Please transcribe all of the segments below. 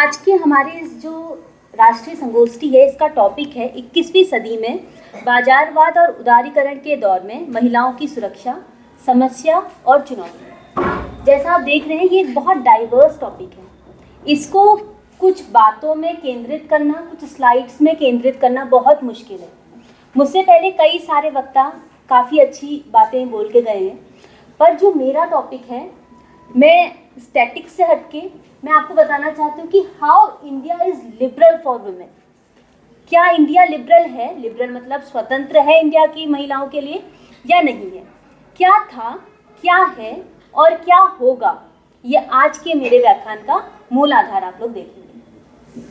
आज के हमारे इस जो राष्ट्रीय संगोष्ठी है, इसका टॉपिक है 21वीं सदी में बाजारवाद और उदारीकरण के दौर में महिलाओं की सुरक्षा, समस्या और चुनौती। जैसा आप देख रहे हैं, ये एक बहुत डाइवर्स टॉपिक है। इसको कुछ बातों में केंद्रित करना, कुछ स्लाइड्स में केंद्रित करना बहुत मुश्किल है। मुझसे पहले कई सारे वक्ता काफ़ी अच्छी बातें बोल के गए हैं, पर जो मेरा टॉपिक है, मैं स्टैटिक्स से हटके मैं आपको बताना चाहती हूँ कि how India is liberal for women. क्या इंडिया लिबरल है? लिबरल मतलब स्वतंत्र है इंडिया की महिलाओं के लिए या नहीं है? क्या था, क्या है और क्या होगा, ये आज के मेरे व्याख्यान का मूल आधार आप लोग देखेंगे।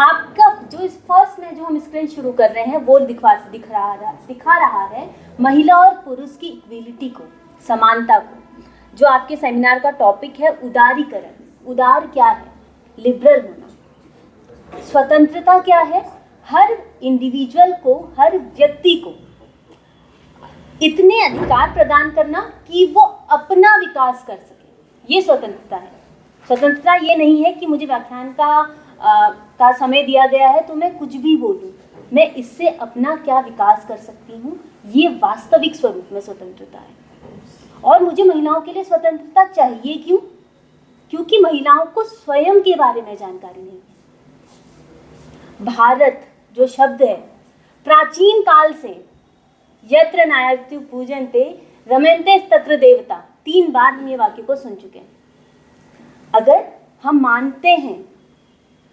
आपका जो इस फर्स्ट में जो हम स्क्रीन शुरू कर रहे हैं वो दिखा रहा है महिला और पुरुष की इक्विलिटी को, समानता को। जो आपके सेमिनार का टॉपिक है उदारीकरण। उदार क्या है? लिबरल होना। स्वतंत्रता क्या है? हर इंडिविजुअल को, हर व्यक्ति को इतने अधिकार प्रदान करना कि वो अपना विकास कर सके, ये स्वतंत्रता है। स्वतंत्रता ये नहीं है कि मुझे व्याख्यान का समय दिया गया है तो मैं कुछ भी बोलूं, मैं इससे अपना क्या विकास कर सकती हूँ, ये वास्तविक स्वरूप में स्वतंत्रता है। और मुझे महिलाओं के लिए स्वतंत्रता चाहिए। क्यों? क्योंकि महिलाओं को स्वयं के बारे में जानकारी नहीं है। भारत जो शब्द है, प्राचीन काल से यत्र नायति पूजन्ते रमन्ते तत्र देवता, 3 बार हम ये वाक्य को सुन चुके हैं। अगर हम मानते हैं,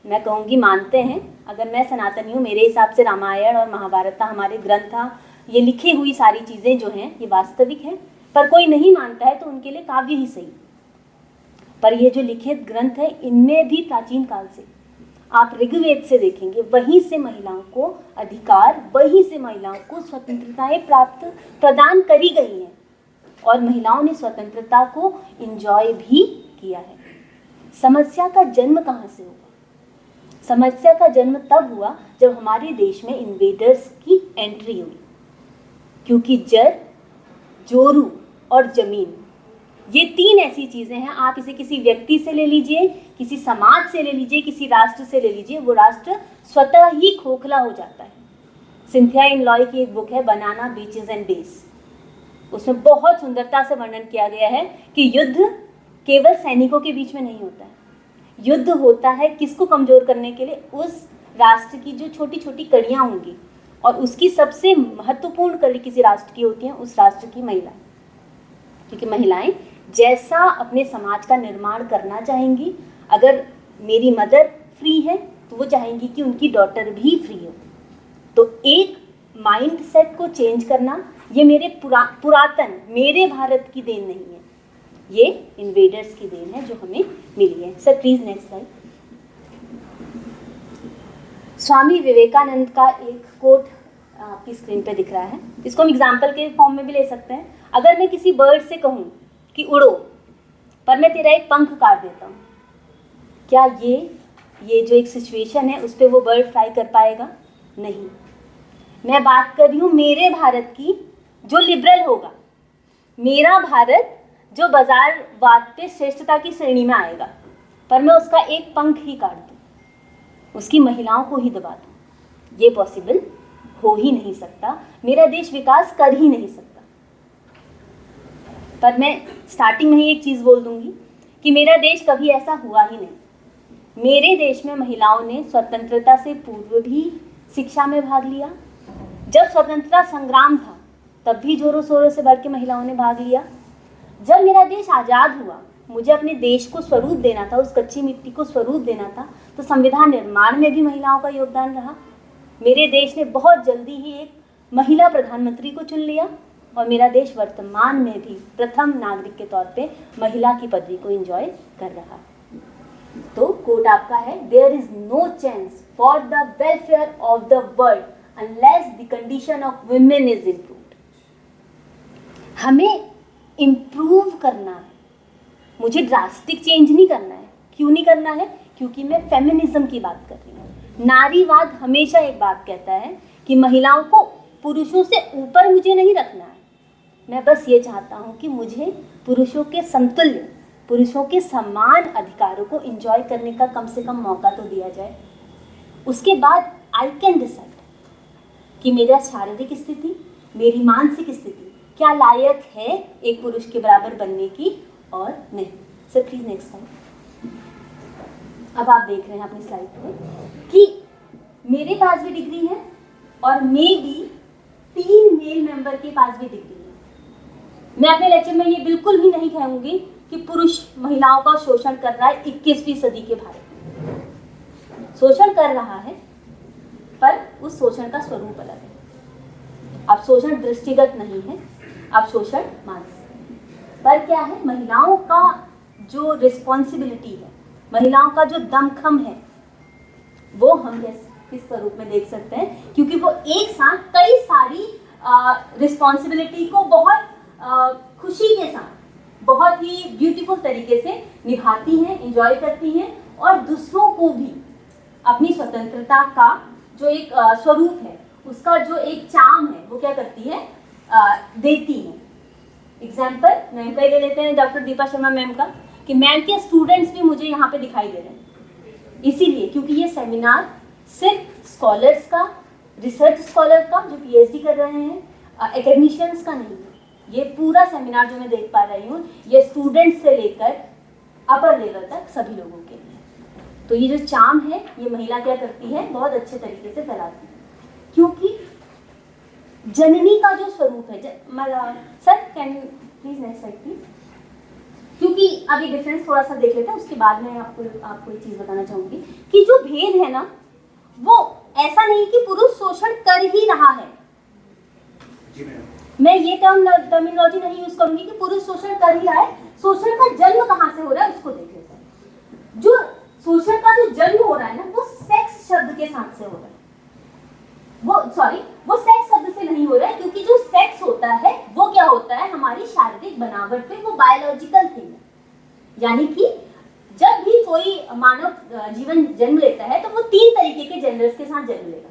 मैं कहूँगी मानते हैं, अगर मैं सनातनी हूँ, मेरे हिसाब से रामायण और महाभारत हमारे ग्रंथ, ये लिखी हुई सारी चीज़ें जो हैं ये वास्तविक हैं। पर कोई नहीं मानता है तो उनके लिए काव्य ही सही। पर ये जो लिखित ग्रंथ है, इनमें भी प्राचीन काल से आप ऋग्वेद से देखेंगे, वहीं से महिलाओं को अधिकार, वहीं से महिलाओं को स्वतंत्रताएं प्रदान करी गई हैं और महिलाओं ने स्वतंत्रता को एंजॉय भी किया है। समस्या का जन्म कहाँ से हुआ? समस्या का जन्म तब हुआ जब हमारे देश में इन्वेडर्स की एंट्री हुई। क्योंकि जड़, जोरू और जमीन, ये 3 ऐसी चीज़ें हैं। आप इसे किसी व्यक्ति से ले लीजिए, किसी समाज से ले लीजिए, किसी राष्ट्र से ले लीजिए, वो राष्ट्र स्वतः ही खोखला हो जाता है। सिंथिया इन लॉय की एक बुक है बनाना बीचेस एंड डेज, उसमें बहुत सुंदरता से वर्णन किया गया है कि युद्ध केवल सैनिकों के बीच में नहीं होता है। युद्ध होता है किसको कमज़ोर करने के लिए? उस राष्ट्र की जो छोटी छोटी कड़ियाँ होंगी, और उसकी सबसे महत्वपूर्ण कड़ी किसी राष्ट्र की होती है, उस राष्ट्र की महिला। क्योंकि महिलाएं जैसा अपने समाज का निर्माण करना चाहेंगी, अगर मेरी मदर फ्री है तो वो चाहेंगी कि उनकी डॉटर भी फ्री हो। तो एक माइंड सेट को चेंज करना, ये मेरे पुरातन मेरे भारत की देन नहीं है, ये इन्वेडर्स की देन है जो हमें मिली है। Sir please next slide. Swami Vivekananda का एक कोट आपकी स्क्रीन पे दिख रहा है। इसको हम एग्जाम्पल के फॉर्म में भी ले सकते हैं। अगर मैं किसी बर्ड से कहूँ कि उड़ो, पर मैं तेरा एक पंख काट देता हूँ, क्या ये जो एक सिचुएशन है उस पर वो बर्ड फ्लाई कर पाएगा? नहीं। मैं बात कर रही हूँ मेरे भारत की, जो लिबरल होगा, मेरा भारत जो बाजारवाद पे श्रेष्ठता की श्रेणी में आएगा, पर मैं उसका एक पंख ही काट दूँ, उसकी महिलाओं को ही दबा दूँ, ये पॉसिबल हो ही नहीं सकता। मेरा देश विकास कर ही नहीं सकता। पर मैं स्टार्टिंग में ही एक चीज़ बोल दूंगी कि मेरा देश कभी ऐसा हुआ ही नहीं। मेरे देश में महिलाओं ने स्वतंत्रता से पूर्व भी शिक्षा में भाग लिया। जब स्वतंत्रता संग्राम था तब भी जोरों शोरों से बढ़ के महिलाओं ने भाग लिया। जब मेरा देश आज़ाद हुआ, मुझे अपने देश को स्वरूप देना था, उस कच्ची मिट्टी को स्वरूप देना था, तो संविधान निर्माण में भी महिलाओं का योगदान रहा। मेरे देश ने बहुत जल्दी ही एक महिला प्रधानमंत्री को चुन लिया और मेरा देश वर्तमान में भी प्रथम नागरिक के तौर पे महिला की पदवी को एंजॉय कर रहा है। तो कोट आपका है, there is no chance for the welfare of the world unless the condition of women is improved. हमें इम्प्रूव करना है, मुझे ड्रास्टिक चेंज नहीं करना है। क्यों नहीं करना है? क्योंकि मैं फेमिनिज्म की बात कर रही हूँ। नारीवाद हमेशा एक बात कहता है कि महिलाओं को पुरुषों से ऊपर मुझे नहीं रखना है, मैं बस ये चाहता हूँ कि मुझे पुरुषों के समतुल्य, पुरुषों के समान अधिकारों को एंजॉय करने का कम से कम मौका तो दिया जाए। उसके बाद आई कैन डिसाइड कि मेरा शारीरिक स्थिति, मेरी मानसिक स्थिति क्या लायक है एक पुरुष के बराबर बनने की और नहीं। Sir please next slide. अब आप देख रहे हैं अपनी स्लाइड पे कि मेरे पास भी डिग्री है और मे भी 3 मेल मेंबर के पास भी डिग्री है। मैं अपने लेक्चर में ये बिल्कुल भी नहीं कहूंगी कि पुरुष महिलाओं का शोषण कर रहा है 21वीं सदी के भारत में। शोषण कर रहा है पर उस शोषण का स्वरूप अलग है। अब शोषण दृष्टिगत नहीं है, अब शोषण मानसिक। पर क्या है, महिलाओं का जो रिस्पॉन्सिबिलिटी है, महिलाओं का जो दमखम है, वो हम किस स्वरूप में देख सकते हैं, क्योंकि वो एक साथ कई सारी रिस्पॉन्सिबिलिटी को बहुत खुशी के साथ, बहुत ही ब्यूटीफुल तरीके से निभाती हैं, एंजॉय करती हैं और दूसरों को भी अपनी स्वतंत्रता का जो एक स्वरूप है, उसका जो एक चार्म है, वो क्या करती है, देती है। एग्जाम्पल मैम का ही ले लेते हैं, डॉक्टर दीपा शर्मा मैम का, कि मैम के स्टूडेंट्स भी मुझे यहाँ पे दिखाई दे रहे हैं, इसीलिए क्योंकि ये सेमिनार सिर्फ स्कॉलर्स का, रिसर्च स्कॉलर का जो पीएचडी कर रहे हैं, एकेडमिशियंस का नहीं है। ये पूरा सेमिनार जो मैं देख पा रही हूँ, ये स्टूडेंट्स से लेकर अपर लेवल तक सभी लोगों के लिए। तो ये जो चार्म है, ये महिला क्या करती है, बहुत अच्छे तरीके से फैलाती है, क्योंकि जननी का जो स्वरूप है, sir can please next slide please, क्योंकि अब ये डिफरेंस थोड़ा सा देख लेते हैं, उसके बाद मैं आपको एक चीज बताना चाहूंगी कि जो भेद है ना, वो ऐसा नहीं कि पुरुष शोषण कर ही रहा है। मैं ये टर्मिनोलॉजी नहीं यूज करूंगी कि पुरुष शोषण कर ही रहा है। शोषण का जन्म कहाँ से हो रहा है उसको देख लेते हैं। जो शोषण का जो जन्म हो रहा है ना, वो सेक्स शब्द के साथ से हो रहा है। वो सेक्स शब्द से नहीं हो रहा है, क्योंकि जो सेक्स होता है वो क्या होता है, हमारी शारीरिक बनावट पे वो बायोलॉजिकल थिंग है। यानी कि जब भी कोई मानव जीवन जन्म लेता है तो वो 3 तरीके के जेंडर्स के साथ जन्म लेगा,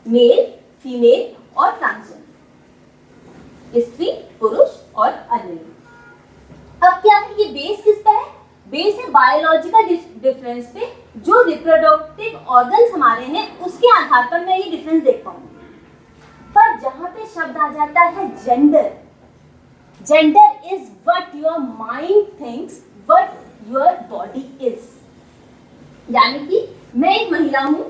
मेल, फीमेल और ट्रांसजेंडर, स्त्री, पुरुष और अन्य। अब क्या है, ये बेस किस पे है, बेस है बायोलॉजिकल डिफरेंस पे। जो रिप्रोडक्टिव ऑर्गन्स हमारे हैं उसके आधार पर मैं ये डिफरेंस देख पाऊंगी। पर जहां पे शब्द आ जाता है gender, gender is what your mind thinks, what your body is. यानी कि मैं एक महिला हूं,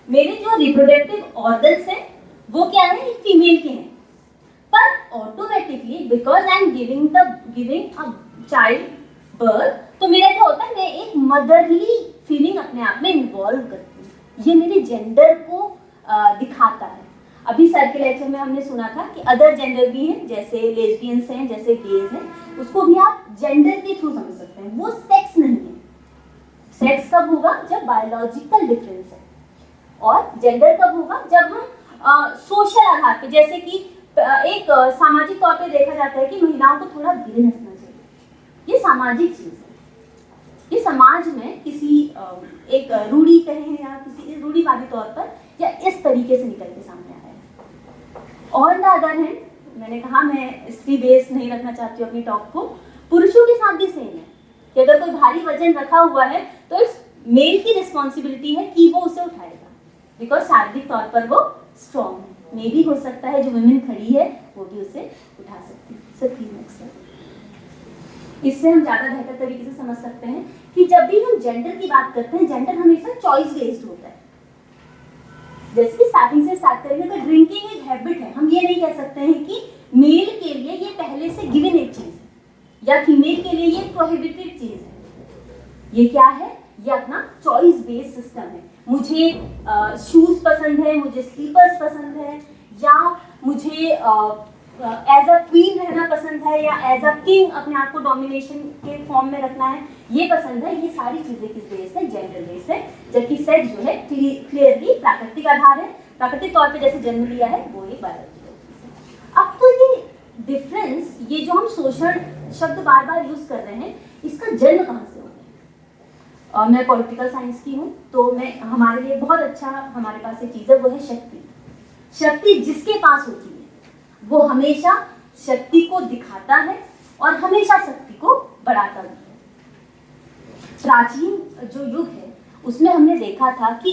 मेरे जो रिप्रोडक्टिव ऑर्गन्स हैं वो क्या है, फीमेल के हैं, पर automatically because I am giving a child birth, तो मेरा क्या होता है, मैं एक मदरली फीलिंग अपने आप में इन्वॉल्व करती हूँ। ये मेरे जेंडर को दिखाता है। अभी सर के लेक्चर में हमने सुना था कि अदर जेंडर भी हैं, जैसे लेस्बियंस हैं, जैसे गेज हैं, उसको भी आप जेंडर के थ्रू समझ सकते हैं। वो सेक्स नहीं है। सेक्स कब होगा, जब बायोलॉजिकल डिफरेंस है, और जेंडर कब होगा, जब हम सोशल आधार पे, जैसे कि एक सामाजिक तौर पे देखा जाता है कि महिलाओं को थोड़ा धीरे हंसना चाहिए। ये सामाजिक चीज है, ये समाज में किसी एक रूढ़ी कहें या किसी रूढ़िवादी तौर पर या इस तरीके से निकल के सामने आया है। और द अदर हैंड, मैंने कहा मैं स्त्री बेस नहीं रखना चाहती हूँ अपनी टॉक को, पुरुषों के साथ भी सेम है कि अगर कोई भारी वजन रखा हुआ है तो इस मेल की रिस्पॉन्सिबिलिटी है कि वो उसे उठाएगा, बिकॉज शारीरिक तौर पर वो स्ट्रॉन्ग है। मे भी हो सकता है जो वुमेन खड़ी है वो भी उसे उठा सकती है। Sir please next. इससे हम ज्यादा बेहतर तरीके से समझ सकते हैं कि जब भी हम जेंडर की बात करते हैं, जेंडर हमेशा चॉइस बेस्ड होता है। जैसे कि स्टार्टिंग से स्टार्ट करेंगे तो ड्रिंकिंग एक हैबिट है। हम ये नहीं कह सकते हैं कि मेल के लिए ये पहले से गिवन एक चीज है या फीमेल के लिए ये प्रोहिबिटेड चीज है। ये क्या है, ये अपना चॉइस बेस्ड सिस्टम है। मुझे शूज पसंद है, मुझे स्लीपर्स पसंद है, या मुझे एज अ क्वीन रहना पसंद है, या एज अ किंग अपने आप को डोमिनेशन के फॉर्म में रखना है, ये पसंद है। ये सारी चीजें किस बेस है, जेंडर बेस है। जबकि सेक्स जो है क्लियरली प्राकृतिक आधार है, प्राकृतिक तौर पे जैसे जन्म लिया है वो एक बायोलॉजिकल। अब तो ये डिफरेंस, ये जो हम शोषण शब्द बार बार यूज कर रहे हैं, इसका जन्म कहाँ से हो गया। मैं पॉलिटिकल साइंस की हूँ, तो मैं हमारे लिए बहुत अच्छा हमारे पास एक चीज है, वो है शक्ति। शक्ति जिसके पास होती है वो हमेशा शक्ति को दिखाता है और हमेशा शक्ति को बढ़ाता भी है। प्राचीन जो युग है उसमें हमने देखा था कि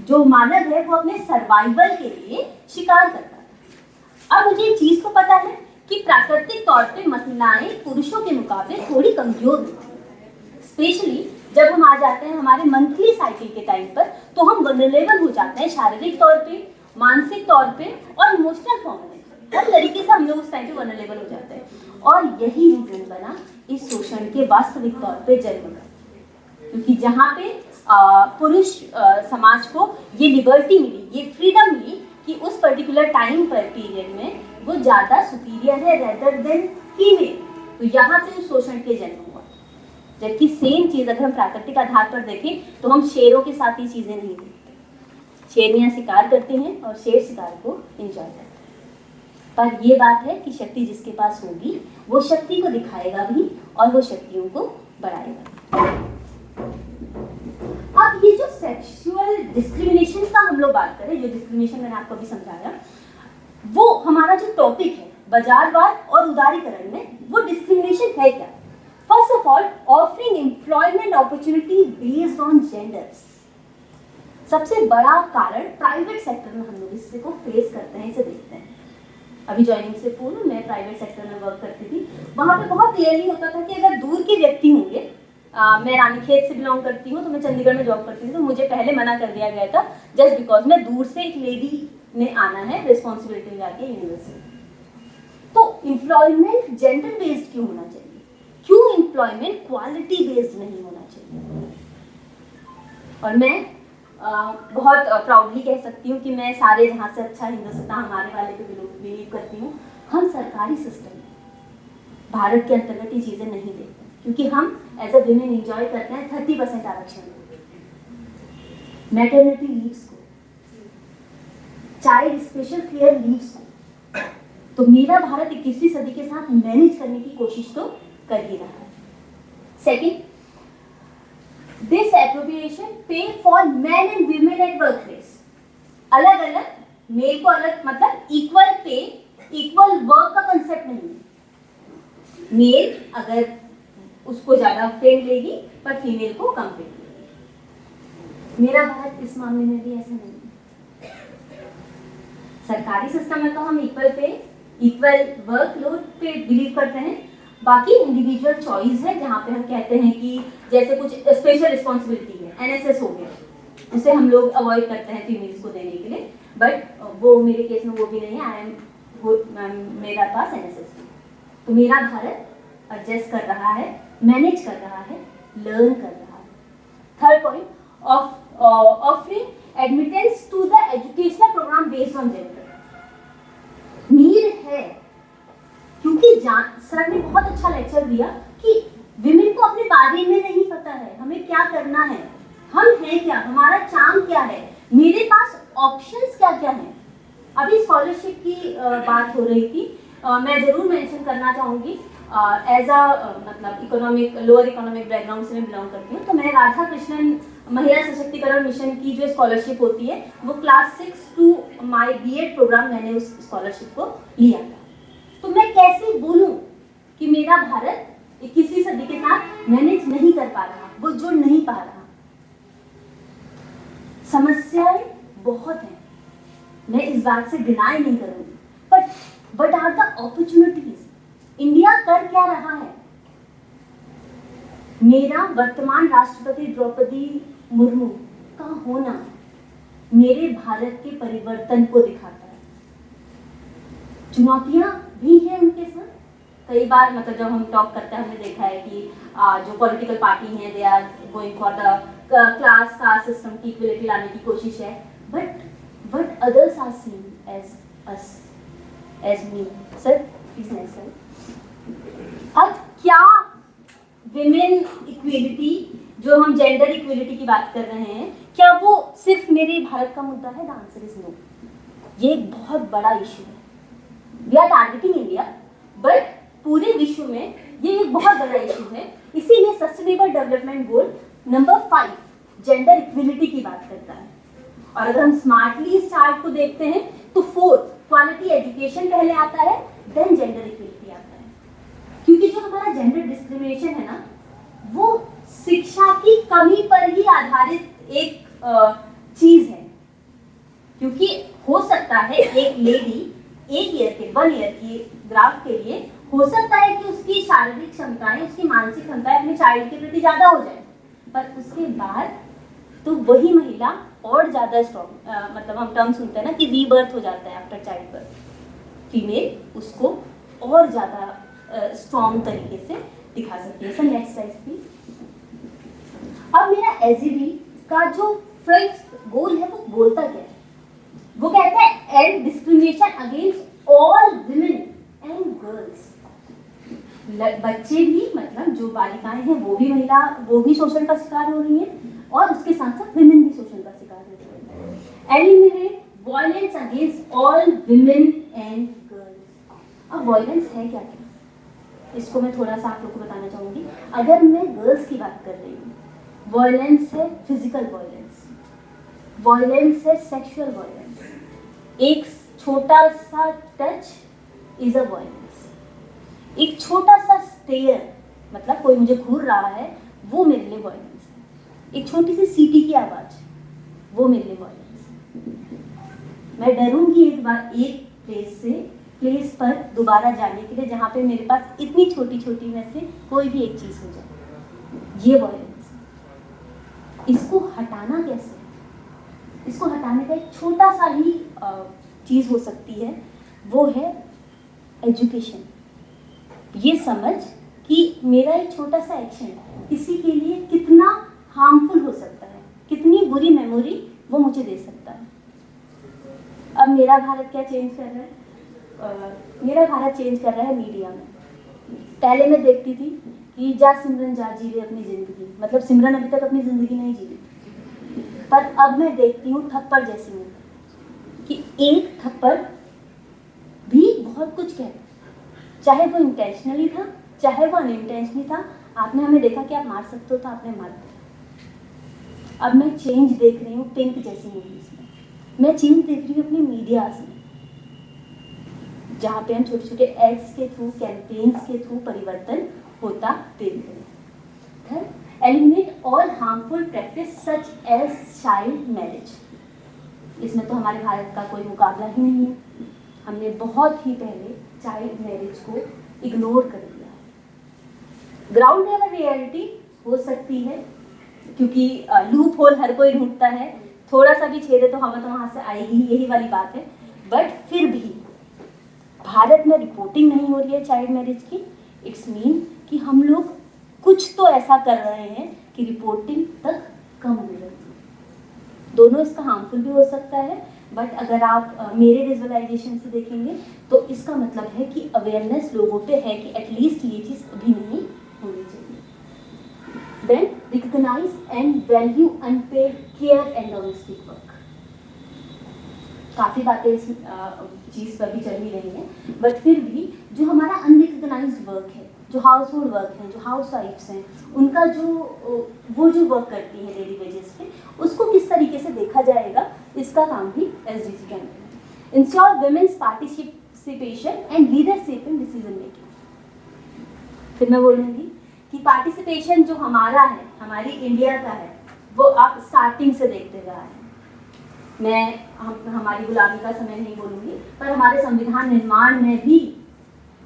जो मानव है वो अपने सर्वाइवल के लिए शिकार करता था। अब मुझे एक चीज को पता है कि प्राकृतिक तौर पे महिलाएं पुरुषों के मुकाबले थोड़ी कमजोर होती हैं। स्पेशली जब हम आ जाते हैं हमारे मंथली साइकिल के टाइम पर, तो हम वल्नरेबल हो जाते हैं शारीरिक तौर पे, मानसिक तौर पे और इमोशनल फॉर्म में। हर तरीके से हम लोग उस टाइम पे वल्नरेबल हो जाते हैं और यही रीजन बना इस शोषण के वास्तविक तौर पे जन्म का। क्योंकि जहाँ पे पुरुष समाज को ये लिबर्टी मिली, ये फ्रीडम मिली कि उस पर्टिकुलर टाइम पर पीरियड में वो ज़्यादा सुपीरियर है रेदर देन फीमेल, तो यहाँ से उस शोषण के जन्म हुआ। जबकि सेम चीज़ अगर हम प्राकृतिक आधार पर देखें तो हम शेरों के साथ ही चीज़ें नहीं देखते। शेरनियाँ शिकार करती हैं और शेर शिकार को एंजॉय करते हैं। पर ये बात है कि शक्ति जिसके पास होगी वो शक्ति को दिखाएगा भी और वो शक्तियों को बढ़ाएगा। अब ये जो सेक्सुअल डिस्क्रिमिनेशन का हम लोग बात करें, जो डिस्क्रिमिनेशन मैंने आपको अभी समझाया, वो हमारा जो टॉपिक है बाजारवाद और उदारीकरण में, वो डिस्क्रिमिनेशन है क्या? First of all, offering employment opportunity based on genders. सबसे बड़ा कारण प्राइवेट सेक्टर में हम लोग इससे को फेस करते हैं, इसे देखते हैं। अभी ज्वाइनिंग से पूर्व मैं प्राइवेट सेक्टर में वर्क करती थी। वहाँ पे बहुत क्लियरली होता था कि अगर दूर के व्यक्ति होंगे, मैं रानीखेत से बिलोंग करती हूँ तो मैं चंडीगढ़ में जॉब करती थी, तो मुझे पहले मना कर दिया गया था जस्ट बिकॉज मैं दूर से एक लेडी ने आना है रिस्पॉन्सिबिलिटी जाके यूनिवर्सिटी। तो एम्प्लॉयमेंट जेंडर बेस्ड क्यों होना चाहिए? क्यों एम्प्लॉयमेंट क्वालिटी बेस्ड नहीं होना चाहिए? और मैं बहुत प्राउडली कह सकती हूँ कि मैं सारे जहाँ से अच्छा हिंदुस्तान हमारे वाले पे बिलीव करती हूँ। हम सरकारी सिस्टम में भारत के अंतर्गत ये चीज़ें नहीं देखते, क्योंकि हम एज अ विमेन इंजॉय करते हैं 30% आरक्षण, मैटरनिटी लीव्स को, चाइल्ड स्पेशल केयर लीव्स को। तो मेरा भारत 21वीं सदी के साथ मैनेज करने की कोशिश तो कर ही रहा है। सेकेंड, दिस एप्रोप्रिएशन पे for man and women at work place. अलग अलग, मेल को अलग, मतलब इक्वल पे इक्वल वर्क का कंसेप्ट नहीं है। मेल अगर उसको ज्यादा पेड लेगी पर फीमेल को कम पेड लेगी। मेरा भारत इस मामले में भी ऐसा नहीं है। सरकारी सिस्टम में तो हम इक्वल पे इक्वल वर्कलोड पे बिलीव करते हैं। बाकी इंडिविजुअल चॉइस है, जहाँ पे हम कहते हैं कि जैसे कुछ स्पेशल रिस्पॉन्सिबिलिटी है, एनएसएस हो गया, उसे हम लोग अवॉइड करते हैं फीमेल्स को देने के लिए, बट वो मेरे केस में वो भी नहीं है। मेरा पास एनएसएस है। तो मेरा भारत एडजस्ट कर रहा है, मैनेज कर रहा है, लर्न कर रहा है। Third point, offering admittance to the educational program based on gender. Need है, क्योंकि सर ने बहुत अच्छा लेक्चर दिया कि विमेन को अपने बारे में नहीं पता है, हमें क्या करना है, हम हैं क्या, हमारा चार्म क्या है, मेरे पास ऑप्शंस क्या क्या हैं। अभी स्कॉलरशिप की बात हो रही थी, मैं जरूर मेंशन करना चाहूँगी। एज अ मतलब इकोनॉमिक, लोअर इकोनॉमिक बैकग्राउंड से मैं बिलोंग करती हूँ, तो मैं राधा कृष्णन महिला सशक्तिकरण मिशन की जो स्कॉलरशिप होती है, वो class 6 to my BEd program, मैंने उस स्कॉलरशिप को लिया था। तो मैं कैसे बोलूं कि मेरा भारत 21वीं सदी के साथ मैनेज नहीं कर पा रहा, वो जुड़ नहीं पा रहा। समस्याएं बहुत हैं, मैं इस बात से डिनाई नहीं करूंगी, but what are the opportunities? India कर क्या रहा है? मेरा वर्तमान राष्ट्रपति द्रौपदी मुर्मू का होना मेरे भारत के परिवर्तन को दिखाता है। चुनौतियां भी हैं उनके साथ। कई बार मतलब जब हम टॉक करते हैं, हमने देखा है कि जो पॉलिटिकल पार्टी हैं, they are going for the class caste system की इक्वलिटी लाने की कोशिश है, but others are seen as us, as me. Sir please next slide. अब क्या विमेन इक्वलिटी, जो हम जेंडर इक्वलिटी की बात कर रहे हैं, क्या वो सिर्फ मेरे भारत का मुद्दा है? The answer is no. ये एक बहुत बड़ा इशू है। We are targeting India, but पूरे विश्व में ये एक बहुत बड़ा इशू है। इसीलिए sustainable development goal number 5 gender equality की बात करता है। और अगर हम स्मार्टली इस चार्ट को देखते हैं तो 4th क्वालिटी एजुकेशन पहले आता है, देन जेंडर इक्वलिटी आता है। क्योंकि जो हमारा जेंडर डिस्क्रिमिनेशन है ना, वो शिक्षा की कमी पर ही आधारित एक चीज है, क्योंकि हो सकता है एक लेडी 1 ईयर की ग्राफ के लिए हो सकता है कि उसकी शारीरिक क्षमताएं, उसकी मानसिक क्षमताएं अपने चाइल्ड के प्रति ज्यादा हो जाए, पर उसके बाद तो वही महिला और ज्यादा स्ट्रॉन्ग, मतलब हम टर्म सुनते हैं ना कि रीबर्थ हो जाता है आफ्टर चाइल्ड बर्थ, फीमेल उसको और ज्यादा स्ट्रॉन्ग तरीके से दिखा सकती है। Sir next slide please. अब मेरा एजीबी का जो फर्स्ट गोल है वो बोलता क्या है? वो कहता है and discrimination against all women and girls. बच्चे भी, मतलब जो बालिकाएं हैं वो भी शोषण का शिकार हो रही हैं, और उसके साथ साथ विमेन भी शोषण का शिकार हो रही है। Eliminate violence against all women and girls. अब वायलेंस है क्या? इसको मैं थोड़ा सा आप लोग को बताना चाहूंगी। अगर मैं गर्ल्स की बात कर रही हूँ, वायलेंस है फिजिकल वायलेंस, वायलेंस है सेक्सुअल वायलेंस, एक छोटा सा टच इज अ वायलेंस, एक छोटा सा स्टेयर, मतलब कोई मुझे घूर रहा है, वो मेरे लिए वायलेंस है, एक छोटी सी सीटी की आवाज, वो मेरे लिए वायलेंस है। मैं डरूंगी एक प्लेस पर दोबारा जाने के लिए जहाँ पे मेरे पास इतनी छोटी छोटी में से कोई भी एक चीज हो जाए, ये वायलेंस है। इसको हटाना कैसे? इसको हटाने का एक छोटा सा ही चीज हो सकती है, वो है एजुकेशन। ये समझ कि मेरा एक छोटा सा एक्शन किसी के लिए कितना हार्मफुल हो सकता है, कितनी बुरी मेमोरी वो मुझे दे सकता है। अब मेरा भारत क्या चेंज कर रहा है? मेरा भारत चेंज कर रहा है मीडिया में। पहले मैं देखती थी कि जा सिमरन जा जी रही अपनी जिंदगी, मतलब सिमरन अभी तक अपनी जिंदगी नहीं जी रही, पर अब मैं देखती हूँ थप्पड़ जैसी मूवी, कि एक थप्पड़ भी बहुत कुछ कहता है, चाहे वो इंटेंशनली था चाहे वो अनइंटेंशनली था। आपने हमें देखा कि आप मार सकते हो तो आपने मार दिया। अब मैं चेंज देख रही हूँ पिंक जैसी मूवीज में, मैं चेंज देख रही हूँ अपने मीडियाज में, जहाँ पे हम छोटे छोटे एड्स के थ्रू, कैंपेन्स के थ्रू परिवर्तन होता देखते हैं। Eliminate all harmful practice such as child marriage. इसमें तो हमारे भारत का कोई मुकाबला ही नहीं है। हमने बहुत ही पहले चाइल्ड मैरिज को इग्नोर कर दिया है। ग्राउंड लेवल रियलिटी हो सकती है, क्योंकि लूप होल हर कोई ढूंढता है, थोड़ा सा भी छेदे तो हवा तो वहाँ से आएगी, यही वाली बात है। बट फिर भी भारत में रिपोर्टिंग नहीं हो रही है चाइल्ड मैरिज की, इट्स मीन कि हम लोग कुछ तो ऐसा कर रहे हैं कि रिपोर्टिंग तक कम हो रही है। दोनों इसका हार्मफुल भी हो सकता है, बट अगर आप मेरे विजुअलाइजेशन से देखेंगे तो इसका मतलब है कि अवेयरनेस लोगों पे है कि एटलीस्ट ये चीज़ अभी नहीं होनी चाहिए। Then recognise and value unpaid care and domestic work. काफ़ी बातें इस चीज़ पर भी चल ही रही हैं, बट फिर भी जो हमारा अनरिकॉग्नाइज्ड वर्क है, जो हाउस होल्ड वर्क है, जो हाउस वाइफ्स हैं, उनका वो जो वर्क करती है डेली बेसिस पे, उसको किस तरीके से देखा जाएगा, इसका काम भी एसडीजी का है। Ensure women's participation and leadership in decision making. फिर मैं बोलूँगी कि पार्टिसिपेशन जो हमारा है, हमारी इंडिया का है, वो आप स्टार्टिंग से देखते रहा है। हमारी गुलामी का समय नहीं बोलूँगी, पर हमारे संविधान निर्माण में भी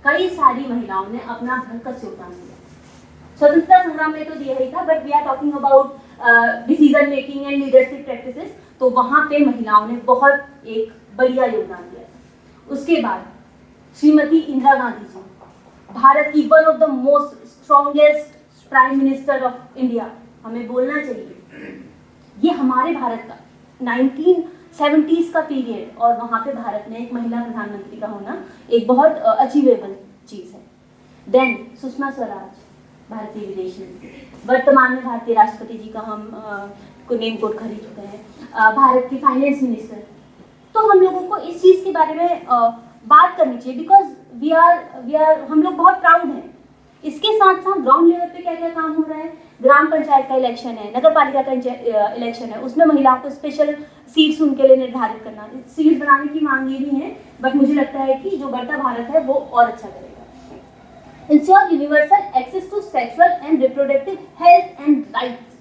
कई सारी महिलाओं ने अपना भरकस योगदान दिया। स्वतंत्रता संग्राम में तो दिया ही था, but we are talking about decision making and leadership practices, तो वहाँ पे महिलाओं ने बहुत एक बढ़िया योगदान दिया था। उसके बाद श्रीमती इंदिरा गांधी जी, भारत की one of the most strongest prime minister of India, हमें बोलना चाहिए, ये हमारे भारत का 1970s का पीरियड, और वहाँ पे भारत में एक महिला प्रधानमंत्री का होना एक बहुत अचीवेबल चीज़ है। देन सुषमा स्वराज, भारतीय विदेश मंत्री, वर्तमान में भारतीय राष्ट्रपति जी का हम को नेम कोड खरीद चुके हैं, भारत की फाइनेंस मिनिस्टर। तो हम लोगों को इस चीज़ के बारे में बात करनी चाहिए, बिकॉज हम लोग बहुत प्राउड हैं। इसके साथ साथ ग्राउंड लेवल पे क्या क्या काम हो रहा है, ग्राम पंचायत का इलेक्शन है, नगर पालिका का इलेक्शन है, उसमें महिलाओं को स्पेशल सीट्स उनके लिए निर्धारित करना, सीट बनाने की मांग ये भी है, बट मुझे लगता है कि जो बढ़ता भारत है वो और अच्छा करेगा। Ensure universal access to sexual and reproductive health and rights.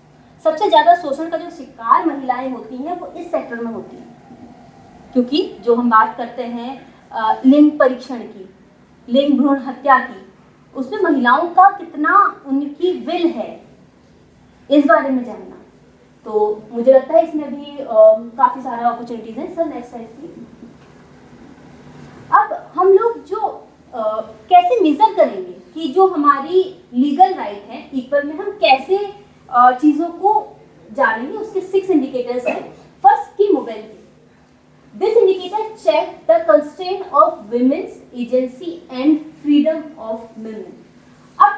सबसे ज़्यादा शोषण का जो शिकार महिलाएं होती हैं वो इस सेक्टर में होती हैं, क्योंकि जो हम बात करते हैं लिंग परीक्षण की, लिंग भ्रूण हत्या की, उसमें महिलाओं का कितना उनकी विल है इस बारे में जानना, तो मुझे लगता है इसमें भी काफ़ी सारा अपॉर्चुनिटीज़ हैं। Sir next slide please. अब हम लोग जो कैसे मेजर करेंगे कि जो हमारी लीगल राइट है इक्वल में हम कैसे चीज़ों को जानेंगे, उसके 6 इंडिकेटर्स हैं। फर्स्ट की mobility. This indicator check the constraint of women's agency and freedom of women. अब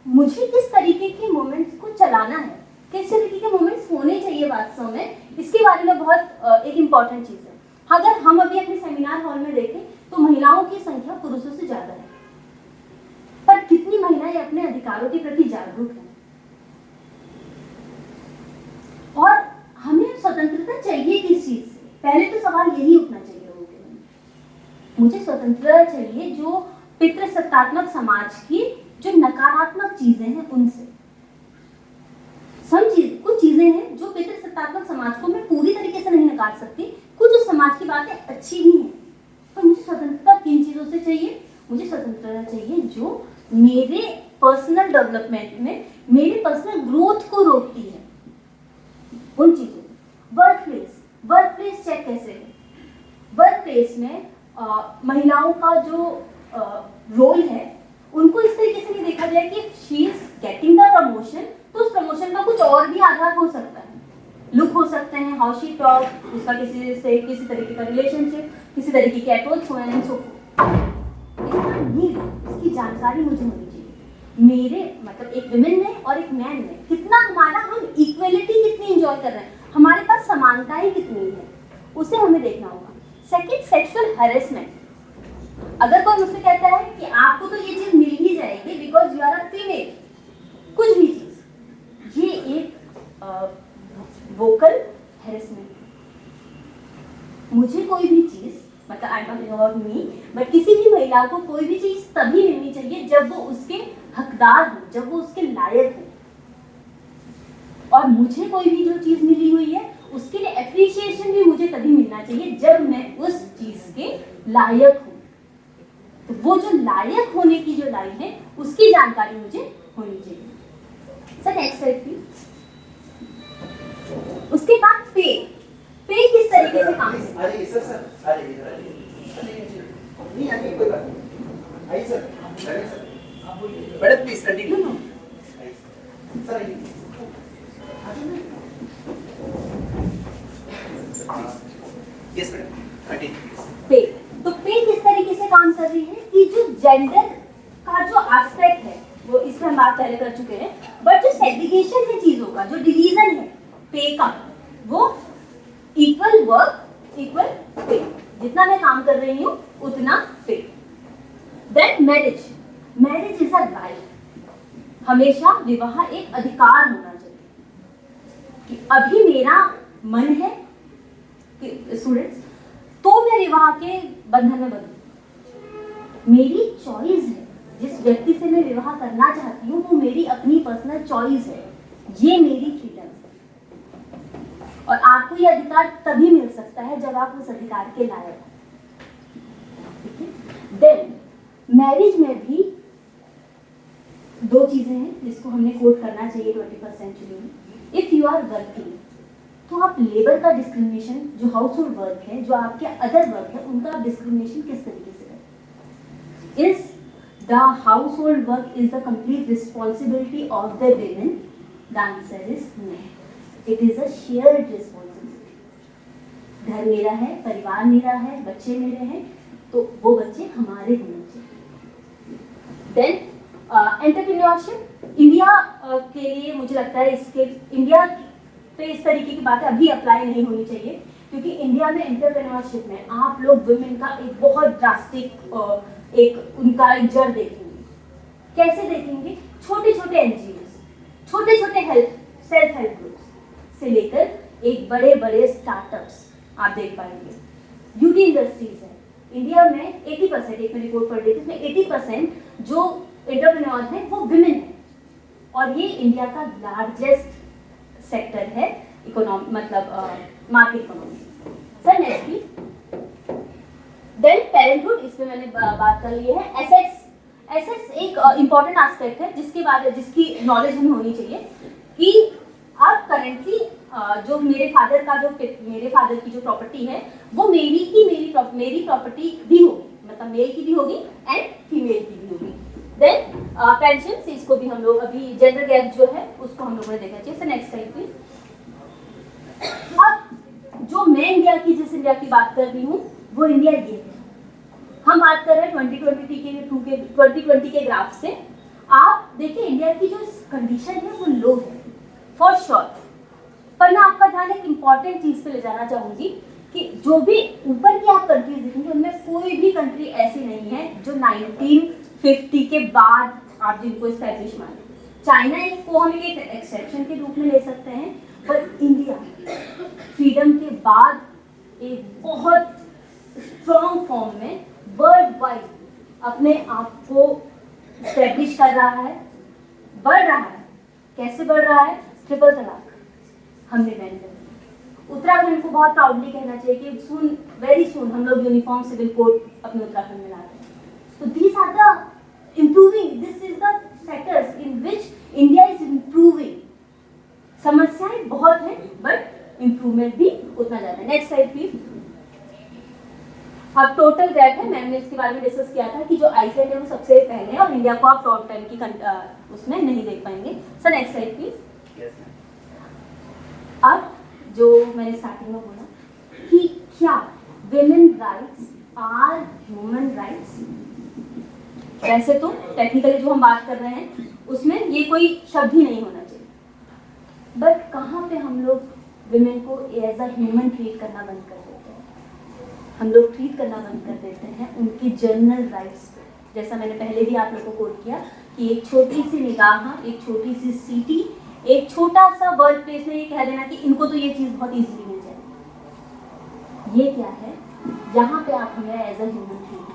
मुझे किस तरीके के मोमेंट्स को चलाना है, किस तरीके के मोमेंट्स होने चाहिए वास्तव में, इसके बारे में बहुत एक इम्पॉर्टेंट चीज़ है। अगर हम अभी अपने सेमिनार हॉल में देखें तो महिलाओं की संख्या पुरुषों से ज़्यादा है, पर कितनी महिलाएं अपने अधिकारों के प्रति जागरूक हैं? और हमें स्वतंत्रता चाहिए किस चीज से? पहले तो सवाल यही उठना चाहिए लोगों के मन में। मुझे स्वतंत्रता चाहिए जो पितृसत्तात्मक समाज की जो नकारात्मक चीजें हैं उनसे। कुछ चीजें हैं जो पितृसत्तात्मक समाज को मैं पूरी तरीके से नहीं नकार सकती, कुछ उस समाज की बातें अच्छी भी हैं, पर मुझे स्वतंत्रता किन चीजों से चाहिए? मुझे स्वतंत्रता चाहिए जो मेरे पर्सनल डेवलपमेंट में, मेरे पर्सनल ग्रोथ को रोकती है, उन चीजों। वर्क प्लेस चेक कैसे है? वर्क प्लेस में महिलाओं का जो रोल है उनको इस तरीके से नहीं देखा जाए कि she is getting the promotion, तो उस प्रमोशन का कुछ और भी आधार हो सकता है, लुक हो सकते हैं, हाउ शी टॉक, उसका किसी से किसी तरीके का रिलेशनशिप, किसी तरीके के एप्रोच हुए एंड सो इसकी जानकारी मुझे होनी चाहिए। मेरे मतलब एक विमेन में और एक मैन में कितना हमारा, हम इक्वलिटी कितनी एंजॉय कर रहे हैं, हमारे पास समानताएं कितनी है, उसे हमें देखना होगा। Second, sexual harassment. अगर कोई मुझसे कहता है कि आपको तो ये चीज मिल ही जाएगी because you are a female, कुछ भी चीज, ये एक वोकल हैरेसमेंट। मुझे कोई भी चीज, मतलब I don't know about me, but किसी भी महिला को कोई भी चीज तभी मिलनी चाहिए जब वो उसके हकदार हो, जब वो उसके लायक हो। और मुझे कोई भी जो चीज मिली हुई है उसके लिए एप्रिसिएशन भी मुझे तभी मिलना चाहिए जब मैं उस चीज के लायक हूँ। तो वो जो लायक होने की जो लाइन है उसकी जानकारी मुझे होनी चाहिए। Sir next slide please. उसके बाद पे किस तरीके से काम करता है? नहीं आगे कोई बात नहीं। आइए sir, madam please continue. Sir yes madam continue. पे, तो पे किस तरीके से काम कर रही है कि जो जेंडर का जो एस्पेक्ट है वो इस पर हम बात पहले कर चुके हैं, बट जो सेग्रीगेशन है चीजों का, जो डिवीजन है पे का, वो इक्वल वर्क इक्वल पे, जितना मैं काम कर रही हूँ उतना पे। Then marriage is a right. हमेशा विवाह एक अधिकार होना चाहिए कि अभी मेरा मन है स्टूडेंट्स तो मैं विवाह के बंधन में बंधूं। मेरी चॉइस है, जिस व्यक्ति से मैं विवाह करना चाहती हूँ वो मेरी अपनी पर्सनल चॉइस है, ये मेरी फ्रीडम है। और आपको ये अधिकार तभी मिल सकता है जब आप उस अधिकार के लायक हो। देन मैरिज में भी दो चीजें हैं जिसको हमने कोट करना चाहिए 21st सेंचुरी में। इफ यू आर वर्किंग, तो आप लेबर का डिस्क्रिमिनेशन, जो हाउस होल्ड वर्क है, जो आपके अदर वर्क है, उनका आप डिस्क्रिमिनेशन किस तरीके से करें? Is the household work is the complete responsibility of the women? The answer is no, it is a shared responsibility. घर मेरा है, परिवार मेरा है, बच्चे मेरे हैं, तो वो बच्चे हमारे होने चाहिए। देन एंटरप्रेन्योरशिप इंडिया के लिए मुझे लगता है इसके इंडिया पे इस तरीके की बातें अभी अप्लाई नहीं होनी चाहिए, क्योंकि इंडिया में एंटरप्रेन्योरशिप में आप लोग वुमेन का एक बहुत ड्रास्टिक एक उनका एक जड़ देखेंगे। कैसे देखेंगे? छोटे छोटे एनजीओ, छोटे छोटे सेल्फ हेल्प ग्रुप्स से लेकर एक बड़े बड़े स्टार्टअप्स आप देख पाएंगे। ब्यूटी इंडस्ट्रीज है इंडिया में 80%, एक मैं रिपोर्ट पढ़ रही थी, इसमें 80% जो एंटरप्रेन्योर्स हैं वो विमेन हैं, और ये इंडिया का लार्जेस्ट सेक्टर है इकोनॉमी, मतलब market economy. Sir next please. Then parenthood, इसमें मैंने बात कर ली है। एसेट्स, एसेट्स एक इम्पॉर्टेंट एस्पेक्ट है जिसकी नॉलेज हमें होनी चाहिए कि अब करेंटली जो मेरे फादर की जो प्रॉपर्टी है वो मेरी प्रॉपर्टी भी होगी, मतलब मेल की भी होगी एंड फीमेल की भी होगी। देन पेंशन, इसको भी हम लोग अभी जेंडर गैप जो है उसको हम लोगों ने देखा चाहिए। Next slide please. अब जो मैं जिस इंडिया की बात कर रही हूँ वो इंडिया ये है। हम बात कर रहे हैं 2020 के ग्राफ से। आप देखिए इंडिया की जो कंडीशन है वो लो है फॉर श्योर, पर मैं आपका ध्यान एक इम्पॉर्टेंट चीज पे ले जाना चाहूंगी कि जो भी ऊपर की आप कंट्रीज देखेंगे उनमें कोई भी कंट्री ऐसी नहीं है जो 1950 के बाद आप जिनको एस्टैब्लिश माने। चाइना को हम एक एक्सेप्शन के रूप में ले सकते हैं, पर इंडिया फ्रीडम के बाद एक बहुत स्ट्रॉन्ग फॉर्म में वर्ल्ड वाइड अपने आप को एस्टैब्लिश कर रहा है, बढ़ रहा है। कैसे बढ़ रहा है? ट्रिपल तलाक हमने बैन कर दी। उत्तराखंड को बहुत प्राउडली कहना चाहिए कि वेरी सून हम लोग यूनिफॉर्म सिविल कोड अपने उत्तराखंड में ला रहे हैं। तो these are the improving, this is the sectors in which India is improving. समस्याएं बहुत हैं बट इम्प्रूवमेंट भी उतना ज्यादा है। Next slide please. अब टोटल गैप है, मैंने इसके बारे में डिस्कस किया था कि जो आइसलैंड है वो सबसे पहले है और इंडिया को आप टॉप 10 की उसमें नहीं देख पाएंगे। Sir next slide please. अब जो मैंने स्टार्टिंग में बोला कि क्या women rights are human rights, वैसे तो टेक्निकली जो हम बात कर रहे हैं उसमें ये कोई शब्द ही नहीं होना चाहिए, बट कहाँ पे हम लोग विमेन को एज अ ह्यूमन ट्रीट करना बंद कर देते हैं? हम लोग ट्रीट करना बंद कर देते हैं उनकी जनरल राइट्स पे। जैसा मैंने पहले भी आप लोगों को कोट किया कि एक छोटी सी निगाह, एक छोटी सी सीटी, एक छोटा सा वर्क प्लेस में ये कह देना कि इनको तो ये चीज़ बहुत इजीली मिल जाएगी, ये क्या है? यहाँ पे आप हमें एज अ ह्यूमन ट्रीट